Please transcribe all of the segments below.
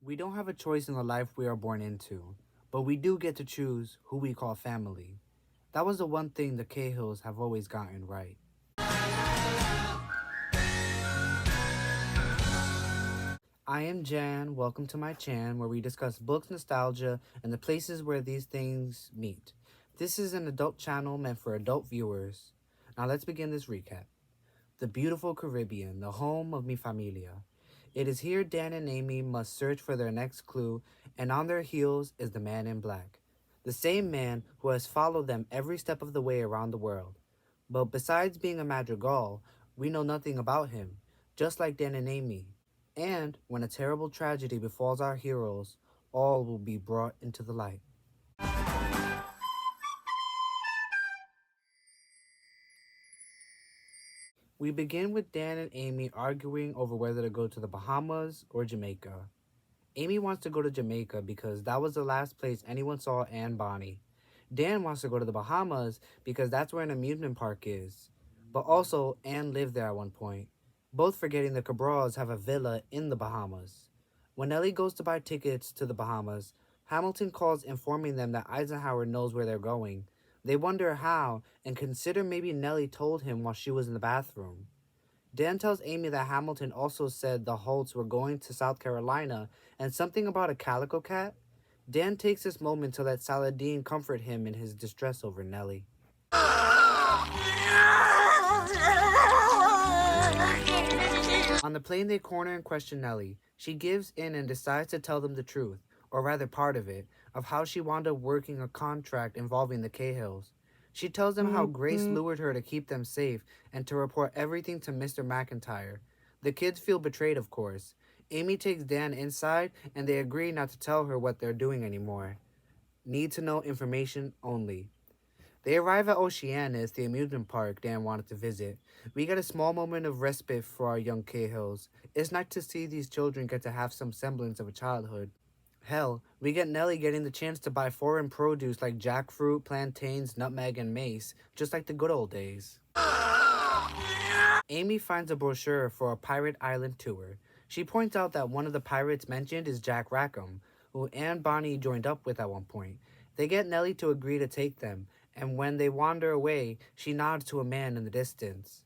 We don't have a choice in the life we are born into, but we do get to choose who we call family. That was the one thing the Cahills have always gotten right. I am Jan. Welcome to my chan, where we discuss books, nostalgia, and the places where these things meet. This is an adult channel meant for adult viewers. Now let's begin this recap. The beautiful Caribbean, the home of mi familia. It is here Dan and Amy must search for their next clue, and on their heels is the man in black. The same man who has followed them every step of the way around the world. But besides being a madrigal, we know nothing about him, just like Dan and Amy. And when a terrible tragedy befalls our heroes, all will be brought into the light. We begin with Dan and Amy arguing over whether to go to the Bahamas or Jamaica. Amy wants to go to Jamaica because that was the last place anyone saw Anne Bonny. Dan wants to go to the Bahamas because that's where an amusement park is. But also, Anne lived there at one point, both forgetting the Cabrals have a villa in the Bahamas. When Nellie goes to buy tickets to the Bahamas, Hamilton calls informing them that Eisenhower knows where they're going. They wonder how and consider maybe Nellie told him while she was in the bathroom. Dan tells Amy that Hamilton also said the Holts were going to South Carolina and something about a calico cat. Dan takes this moment to let Saladin comfort him in his distress over Nellie. On the plane, they corner and question Nellie. She gives in and decides to tell them the truth, or rather part of it, of how she wound up working a contract involving the Cahills. She tells them how Grace lured her to keep them safe and to report everything to Mr. McIntyre. The kids feel betrayed, of course. Amy takes Dan inside and they agree not to tell her what they're doing anymore. Need to know information only. They arrive at Oceanus, the amusement park Dan wanted to visit. We get a small moment of respite for our young Cahills. It's nice to see these children get to have some semblance of a childhood. Hell, we get Nellie getting the chance to buy foreign produce like jackfruit, plantains, nutmeg, and mace, just like the good old days. Amy finds a brochure for a pirate island tour. She points out that one of the pirates mentioned is Jack Rackham, who Anne Bonny joined up with at one point. They get Nellie to agree to take them, and when they wander away, she nods to a man in the distance.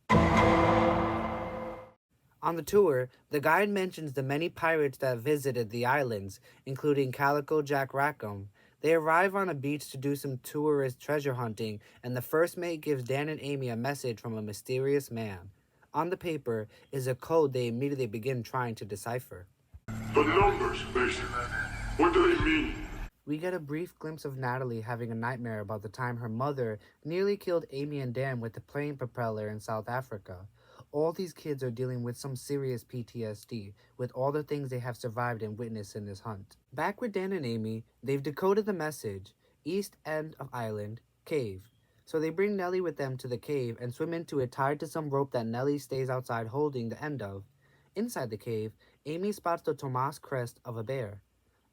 On the tour, the guide mentions the many pirates that visited the islands, including Calico Jack Rackham. They arrive on a beach to do some tourist treasure hunting, and the first mate gives Dan and Amy a message from a mysterious man. On the paper is a code they immediately begin trying to decipher. The numbers, Mason. What do they mean? We get a brief glimpse of Natalie having a nightmare about the time her mother nearly killed Amy and Dan with the plane propeller in South Africa. All these kids are dealing with some serious PTSD, with all the things they have survived and witnessed in this hunt. Back with Dan and Amy, they've decoded the message, East End of Island, Cave. So they bring Nellie with them to the cave and swim into it tied to some rope that Nellie stays outside holding the end of. Inside the cave, Amy spots the Tomas crest of a bear.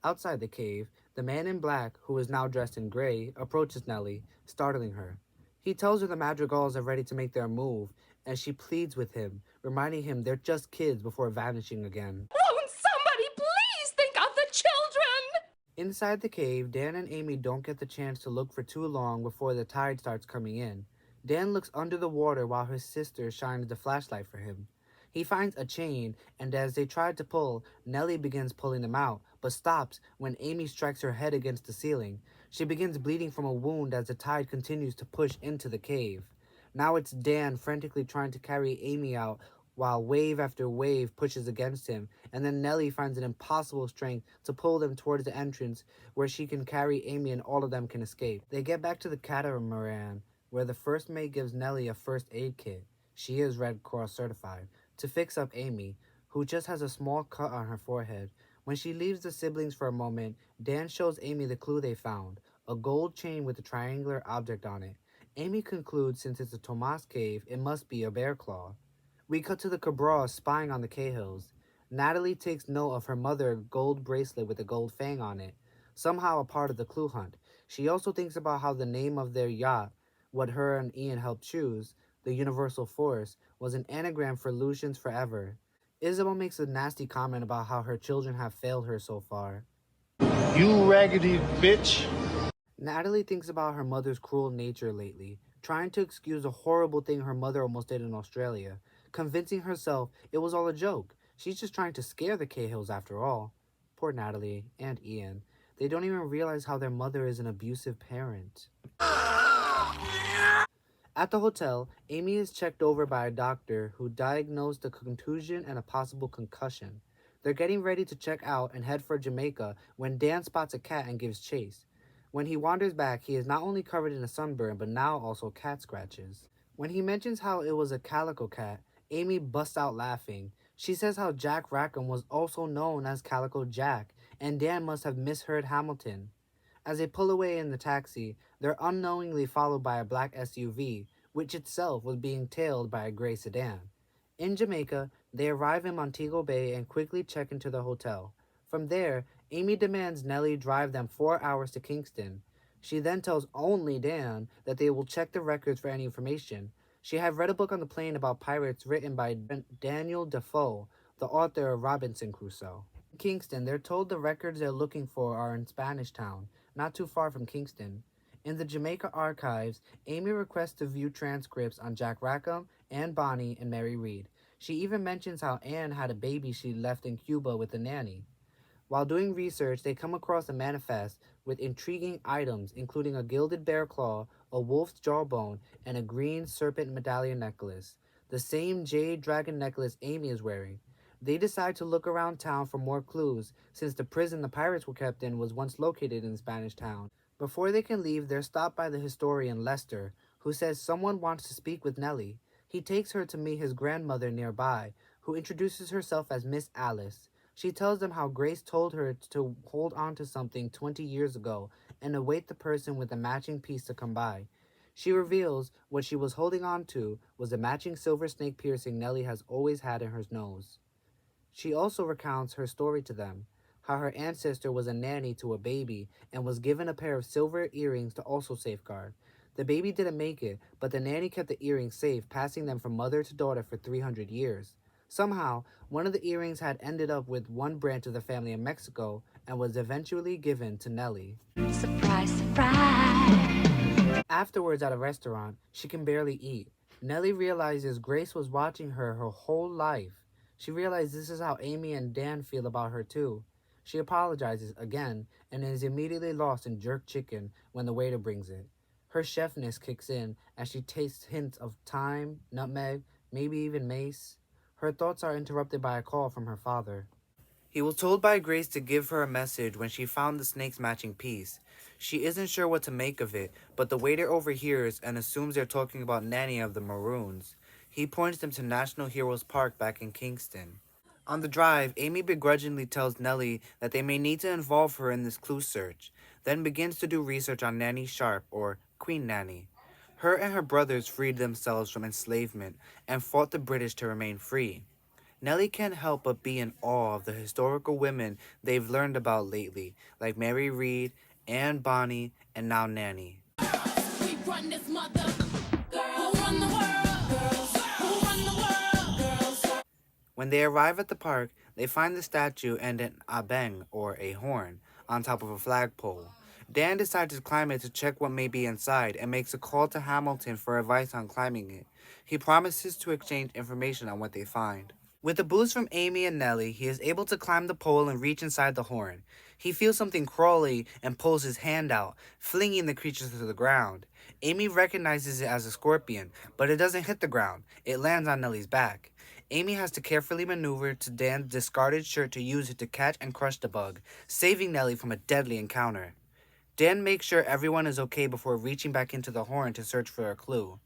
Outside the cave, the man in black, who is now dressed in gray, approaches Nellie, startling her. He tells her the madrigals are ready to make their move, and she pleads with him, reminding him they're just kids before vanishing again. Won't somebody please think of the children? Inside the cave, Dan and Amy don't get the chance to look for too long before the tide starts coming in. Dan looks under the water while his sister shines the flashlight for him. He finds a chain, and as they try to pull, Nellie begins pulling them out, but stops when Amy strikes her head against the ceiling. She begins bleeding from a wound as the tide continues to push into the cave. Now it's Dan frantically trying to carry Amy out while wave after wave pushes against him, and then Nellie finds an impossible strength to pull them towards the entrance where she can carry Amy and all of them can escape. They get back to the catamaran, where the first mate gives Nellie a first aid kit. She is Red Cross certified, to fix up Amy, who just has a small cut on her forehead. When she leaves the siblings for a moment, Dan shows Amy the clue they found, a gold chain with a triangular object on it. Amy concludes since it's a Tomas cave, it must be a bear claw. We cut to the Cabral spying on the Cahills. Natalie takes note of her mother's gold bracelet with a gold fang on it, somehow a part of the clue hunt. She also thinks about how the name of their yacht, what her and Ian helped choose, the Universal Force, was an anagram for Lucian's Forever. Isabel makes a nasty comment about how her children have failed her so far. You raggedy bitch. Natalie thinks about her mother's cruel nature lately, trying to excuse a horrible thing her mother almost did in Australia, convincing herself it was all a joke. She's just trying to scare the Cahills after all. Poor Natalie and Ian. They don't even realize how their mother is an abusive parent. At the hotel, Amy is checked over by a doctor who diagnosed a contusion and a possible concussion. They're getting ready to check out and head for Jamaica when Dan spots a cat and gives chase. When he wanders back, he is not only covered in a sunburn but now also cat scratches. When he mentions how it was a calico cat, Amy busts out laughing. She says how Jack Rackham was also known as Calico Jack, and Dan must have misheard Hamilton. As they pull away in the taxi, they're unknowingly followed by a black SUV, which itself was being tailed by a gray sedan. In Jamaica, they arrive in Montego Bay and quickly check into the hotel. From there, Amy demands Nellie drive them 4 hours to Kingston. She then tells only Dan that they will check the records for any information. She had read a book on the plane about pirates written by Daniel Defoe, the author of Robinson Crusoe. In Kingston, they're told the records they're looking for are in Spanish Town, not too far from Kingston. In the Jamaica archives, Amy requests to view transcripts on Jack Rackham, Anne Bonny, and Mary Read. She even mentions how Anne had a baby she left in Cuba with a nanny. While doing research, they come across a manifest with intriguing items, including a gilded bear claw, a wolf's jawbone, and a green serpent medallion necklace, the same jade dragon necklace Amy is wearing. They decide to look around town for more clues, since the prison the pirates were kept in was once located in Spanish Town. Before they can leave, they're stopped by the historian Lester, who says someone wants to speak with Nellie. He takes her to meet his grandmother nearby, who introduces herself as Miss Alice. She tells them how Grace told her to hold on to something 20 years ago and await the person with the matching piece to come by. She reveals what she was holding on to was the matching silver snake piercing Nellie has always had in her nose. She also recounts her story to them, how her ancestor was a nanny to a baby and was given a pair of silver earrings to also safeguard. The baby didn't make it, but the nanny kept the earrings safe, passing them from mother to daughter for 300 years. Somehow, one of the earrings had ended up with one branch of the family in Mexico and was eventually given to Nellie. Surprise, surprise. Afterwards, at a restaurant, she can barely eat. Nellie realizes Grace was watching her whole life. She realizes this is how Amy and Dan feel about her too. She apologizes again and is immediately lost in jerk chicken when the waiter brings it. Her chefness kicks in as she tastes hints of thyme, nutmeg, maybe even mace. Her thoughts are interrupted by a call from her father. He was told by Grace to give her a message when she found the snake's matching piece. She isn't sure what to make of it, but the waiter overhears and assumes they're talking about Nanny of the Maroons. He points them to National Heroes Park back in Kingston. On the drive, Amy begrudgingly tells Nellie that they may need to involve her in this clue search, then begins to do research on Nanny Sharp, or Queen Nanny. Her and her brothers freed themselves from enslavement and fought the British to remain free. Nellie can't help but be in awe of the historical women they've learned about lately, like Mary Read, Anne Bonny, and now Nanny. We run this mother. Girl, who run the world? Girls, who run the world? Girls. When they arrive at the park, they find the statue and an abeng, or a horn, on top of a flagpole. Dan decides to climb it to check what may be inside and makes a call to Hamilton for advice on climbing it. He promises to exchange information on what they find. With a boost from Amy and Nellie, he is able to climb the pole and reach inside the horn. He feels something crawly and pulls his hand out, flinging the creature to the ground. Amy recognizes it as a scorpion, but it doesn't hit the ground. It lands on Nellie's back. Amy has to carefully maneuver to Dan's discarded shirt to use it to catch and crush the bug, saving Nellie from a deadly encounter. Dan makes sure everyone is okay before reaching back into the horn to search for a clue.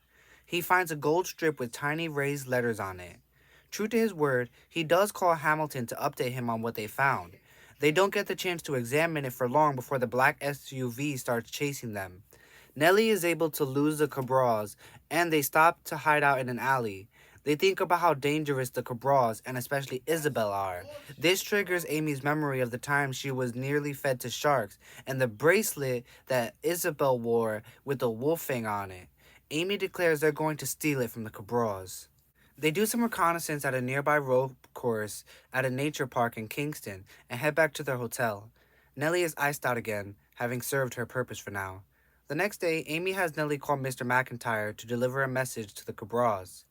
He finds a gold strip with tiny raised letters on it. True to his word, he does call Hamilton to update him on what they found. They don't get the chance to examine it for long before the black SUV starts chasing them. Nellie is able to lose the Cabras, and they stop to hide out in an alley. They think about how dangerous the Cabras, and especially Isabel, are. This triggers Amy's memory of the time she was nearly fed to sharks, and the bracelet that Isabel wore with the wolf fang on it. Amy declares they're going to steal it from the Cabras. They do some reconnaissance at a nearby rope course at a nature park in Kingston and head back to their hotel. Nellie is iced out again, having served her purpose for now. The next day, Amy has Nellie call Mr. McIntyre to deliver a message to the Cabras.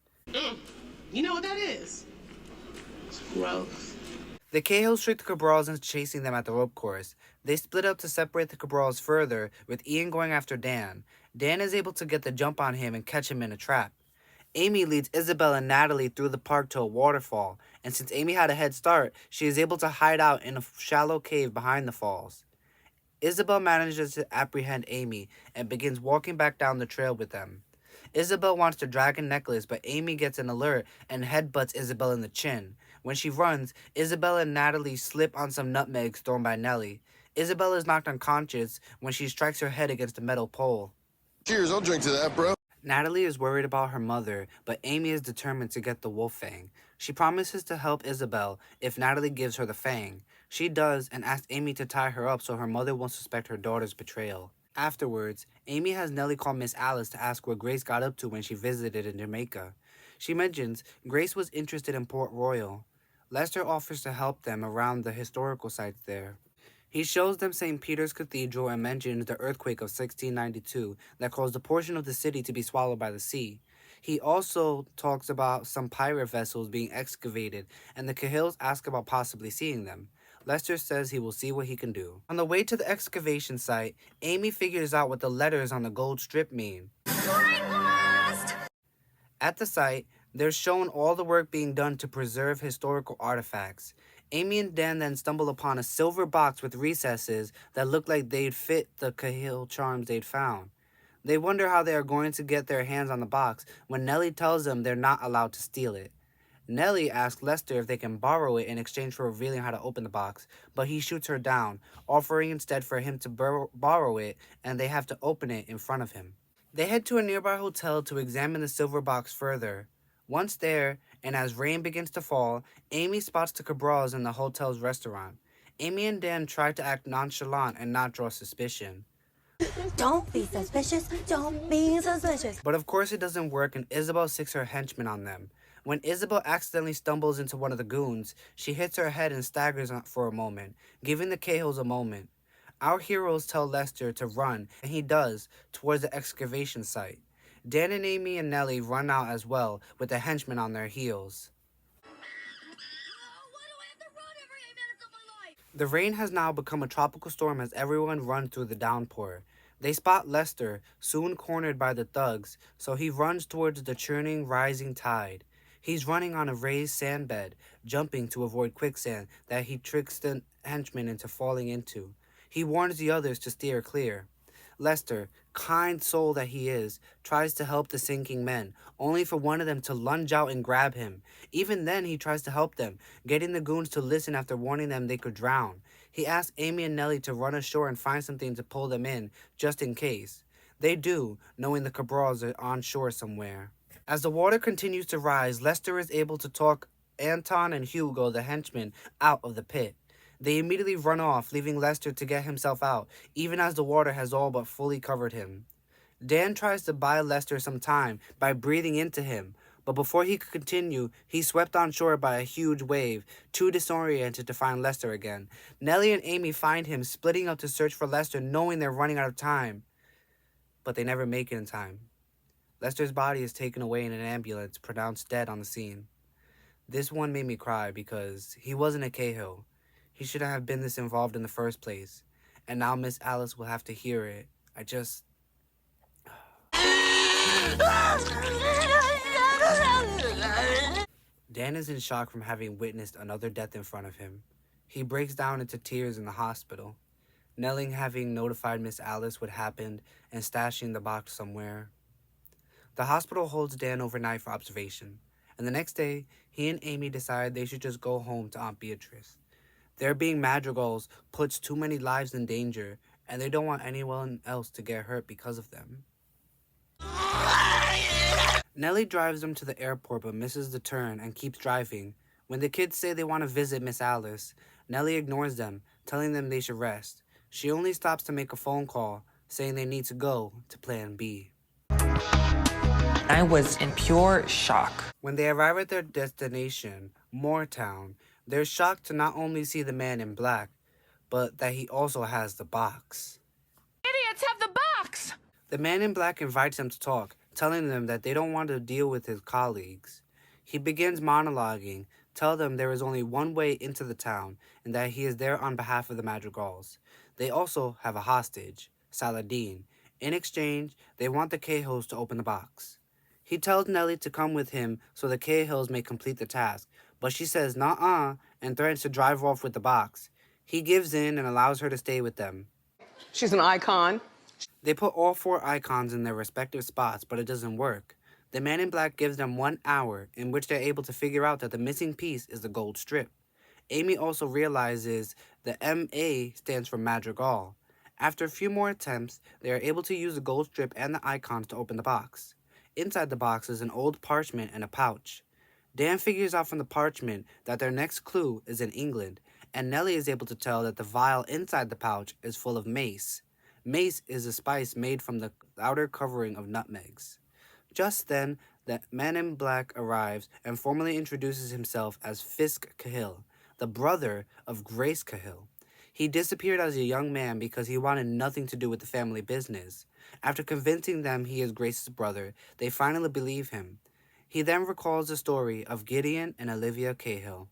You know what that is? It's gross. The Cahills trick the Cabras into chasing them at the rope course. They split up to separate the Cabras further, with Ian going after Dan. Dan is able to get the jump on him and catch him in a trap. Amy leads Isabel and Natalie through the park to a waterfall, and since Amy had a head start, she is able to hide out in a shallow cave behind the falls. Isabel manages to apprehend Amy and begins walking back down the trail with them. Isabel wants the dragon necklace, but Amy gets an alert and headbutts Isabel in the chin. When she runs, Isabel and Natalie slip on some nutmegs thrown by Nellie. Isabel is knocked unconscious when she strikes her head against a metal pole. Cheers, I'll drink to that, bro. Natalie is worried about her mother, but Amy is determined to get the wolf fang. She promises to help Isabel if Natalie gives her the fang. She does and asks Amy to tie her up so her mother won't suspect her daughter's betrayal. Afterwards, Amy has Nellie call Miss Alice to ask what Grace got up to when she visited in Jamaica. She mentions Grace was interested in Port Royal. Lester offers to help them around the historical sites there. He shows them St. Peter's Cathedral and mentions the earthquake of 1692 that caused a portion of the city to be swallowed by the sea. He also talks about some pirate vessels being excavated, and the Cahills ask about possibly seeing them. Lester says he will see what he can do. On the way to the excavation site, Amy figures out what the letters on the gold strip mean. At the site, they're shown all the work being done to preserve historical artifacts. Amy and Dan then stumble upon a silver box with recesses that look like they'd fit the Cahill charms they'd found. They wonder how they are going to get their hands on the box when Nellie tells them they're not allowed to steal it. Nellie asks Lester if they can borrow it in exchange for revealing how to open the box, but he shoots her down, offering instead for him to borrow it and they have to open it in front of him. They head to a nearby hotel to examine the silver box further. Once there, and as rain begins to fall, Amy spots the Cabras in the hotel's restaurant. Amy and Dan try to act nonchalant and not draw suspicion. Don't be suspicious. Don't be suspicious. But of course it doesn't work and Isabel sicks her henchmen on them. When Isabel accidentally stumbles into one of the goons, she hits her head and staggers for a moment, giving the Cahills a moment. Our heroes tell Lester to run, and he does, towards the excavation site. Dan and Amy and Nellie run out as well, with the henchmen on their heels. The rain has now become a tropical storm as everyone runs through the downpour. They spot Lester, soon cornered by the thugs, so he runs towards the churning, rising tide. He's running on a raised sand bed, jumping to avoid quicksand that he tricks the henchmen into falling into. He warns the others to steer clear. Lester, kind soul that he is, tries to help the sinking men, only for one of them to lunge out and grab him. Even then, he tries to help them, getting the goons to listen after warning them they could drown. He asks Amy and Nellie to run ashore and find something to pull them in, just in case. They do, knowing the Cabras are on shore somewhere. As the water continues to rise, Lester is able to talk Anton and Hugo, the henchmen, out of the pit. They immediately run off, leaving Lester to get himself out, even as the water has all but fully covered him. Dan tries to buy Lester some time by breathing into him, but before he could continue, he's swept on shore by a huge wave, too disoriented to find Lester again. Nellie and Amy find him, splitting up to search for Lester, knowing they're running out of time. But they never make it in time. Lester's body is taken away in an ambulance, pronounced dead on the scene. This one made me cry because he wasn't a Cahill. He shouldn't have been this involved in the first place. And now Miss Alice will have to hear it. Dan is in shock from having witnessed another death in front of him. He breaks down into tears in the hospital. Nelling having notified Miss Alice what happened and stashing the box somewhere. The hospital holds Dan overnight for observation. And the next day, he and Amy decide they should just go home to Aunt Beatrice. Their being madrigals puts too many lives in danger, and they don't want anyone else to get hurt because of them. Nellie drives them to the airport but misses the turn and keeps driving. When the kids say they want to visit Miss Alice, Nellie ignores them, telling them they should rest. She only stops to make a phone call, saying they need to go to Plan B. I was in pure shock. When they arrive at their destination, Moortown, they're shocked to not only see the man in black, but that he also has the box. Idiots have the box! The man in black invites them to talk, telling them that they don't want to deal with his colleagues. He begins monologuing, tell them there is only one way into the town, and that he is there on behalf of the Madrigals. They also have a hostage, Saladin. In exchange, they want the Cahills to open the box. He tells Nellie to come with him so the Cahills may complete the task, but she says "nuh-uh" and threatens to drive off with the box. He gives in and allows her to stay with them. She's an icon. They put all 4 icons in their respective spots, but it doesn't work. The man in black gives them 1 hour in which they're able to figure out that the missing piece is the gold strip. Amy also realizes the MA stands for Madrigal. After a few more attempts, they are able to use the gold strip and the icons to open the box. Inside the box is an old parchment and a pouch. Dan figures out from the parchment that their next clue is in England, and Nellie is able to tell that the vial inside the pouch is full of mace. Mace is a spice made from the outer covering of nutmegs. Just then, the man in black arrives and formally introduces himself as Fisk Cahill, the brother of Grace Cahill. He disappeared as a young man because he wanted nothing to do with the family business. After convincing them he is Grace's brother, they finally believe him. He then recalls the story of Gideon and Olivia Cahill.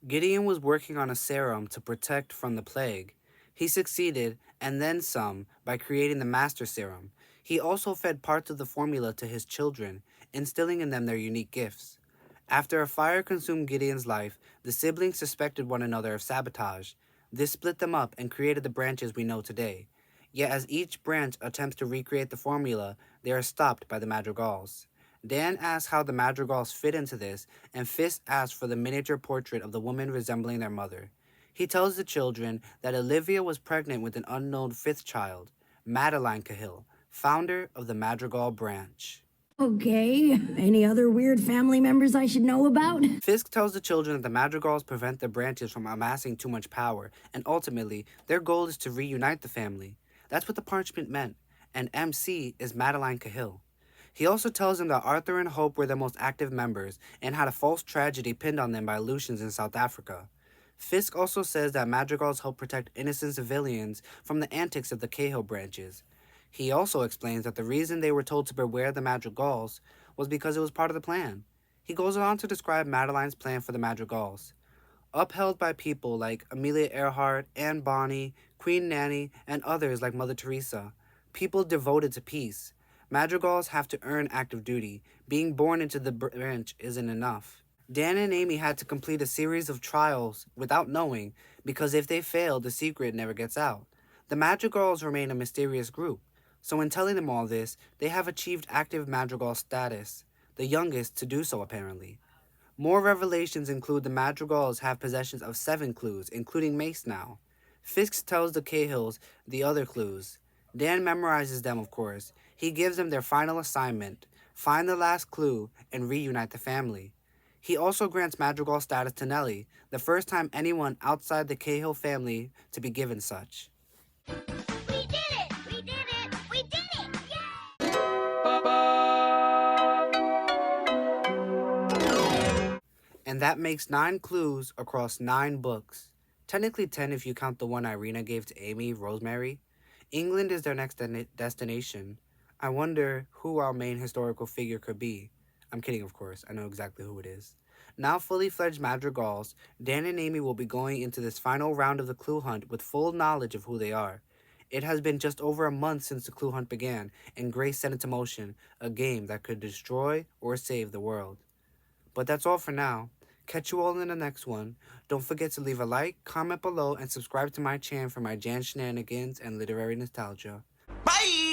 Gideon was working on a serum to protect from the plague. He succeeded, and then some, by creating the Master Serum. He also fed parts of the formula to his children, instilling in them their unique gifts. After a fire consumed Gideon's life, the siblings suspected one another of sabotage. This split them up and created the branches we know today. Yet as each branch attempts to recreate the formula, they are stopped by the Madrigals. Dan asks how the Madrigals fit into this, and Fisk asks for the miniature portrait of the woman resembling their mother. He tells the children that Olivia was pregnant with an unknown 5th child, Madeline Cahill, founder of the Madrigal branch. Okay, any other weird family members I should know about? Fisk tells the children that the Madrigals prevent the branches from amassing too much power, and ultimately, their goal is to reunite the family. That's what the parchment meant, and MC is Madeline Cahill. He also tells them that Arthur and Hope were the most active members, and had a false tragedy pinned on them by Lucians in South Africa. Fisk also says that Madrigals help protect innocent civilians from the antics of the Cahill branches. He also explains that the reason they were told to beware the Madrigals was because it was part of the plan. He goes on to describe Madeline's plan for the Madrigals. Upheld by people like Amelia Earhart, Anne Bonny, Queen Nanny, and others like Mother Teresa, people devoted to peace. Madrigals have to earn active duty. Being born into the branch isn't enough. Dan and Amy had to complete a series of trials without knowing, because if they fail, the secret never gets out. The Madrigals remain a mysterious group, so in telling them all this, they have achieved active Madrigal status, the youngest to do so apparently. More revelations include the Madrigals have possessions of 7 clues, including mace now. Fisk tells the Cahills the other clues. Dan memorizes them, of course. He gives them their final assignment, find the last clue and reunite the family. He also grants Madrigal status to Nellie, the first time anyone outside the Cahill family to be given such. We did it! We did it! We did it! Yay! And that makes 9 clues across 9 books. Technically 10 if you count the one Irina gave to Amy, Rosemary. England is their next destination. I wonder who our main historical figure could be. I'm kidding, of course. I know exactly who it is. Now fully fledged Madrigals, Dan and Amy will be going into this final round of the clue hunt with full knowledge of who they are. It has been just over a month since the clue hunt began, and Grace set into motion a game that could destroy or save the world. But that's all for now. Catch you all in the next one. Don't forget to leave a like, comment below, and subscribe to my channel for my Jan shenanigans and literary nostalgia. Bye!